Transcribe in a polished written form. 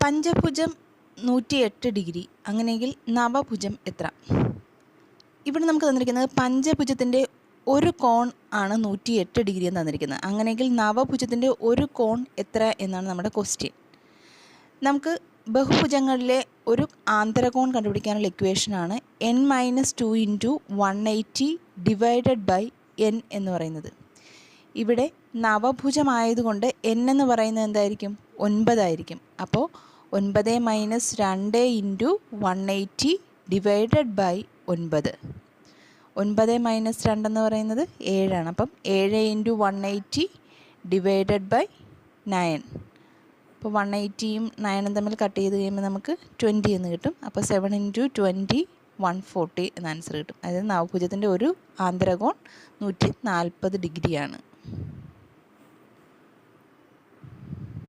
പഞ്ചഭുജം 108 degree, അങ്ങനെയെങ്കിൽ നവഭുജം എത്ര? ഇവിടെ നമുക്ക് തന്നിരിക്കുന്നത് പഞ്ചഭുജത്തിൻ്റെ ഒരു കോൺ ആണ് 108 ഡിഗ്രി എന്ന് തന്നിരിക്കുന്നത്. അങ്ങനെയെങ്കിൽ നവഭുജത്തിൻ്റെ ഒരു കോൺ എത്ര എന്നാണ് നമ്മുടെ ക്വസ്റ്റ്യൻ. നമുക്ക് ബഹുഭുജങ്ങളിലെ ഒരു ആന്തരകോൺ കണ്ടുപിടിക്കാനുള്ള ഇക്വേഷനാണ് n-2 × 180 ഡിവൈഡഡ് ബൈ n എന്ന് പറയുന്നത്. ഇവിടെ നവഭുജമായതുകൊണ്ട് n എന്ന് പറയുന്നത് എന്തായിരിക്കും? 9 ആയിരിക്കും. അപ്പോൾ 9 - 2 × 180 ഡിവൈഡഡ് ബൈ 9. 9 - 2 എന്ന് പറയുന്നത് 7 ആണ്. അപ്പം 7 × 180 ഡിവൈഡഡ് ബൈ 9. അപ്പോൾ 180യും 9ഉം തമ്മിൽ കട്ട് ചെയ്ത് കഴിയുമ്പോൾ നമുക്ക് 20 എന്ന് കിട്ടും. അപ്പോൾ 7 × 20 140 എന്ന ആൻസർ കിട്ടും. അതായത് നവഭുജത്തിൻ്റെ ഒരു ആന്തരകോൺ 140 ഡിഗ്രിയാണ്.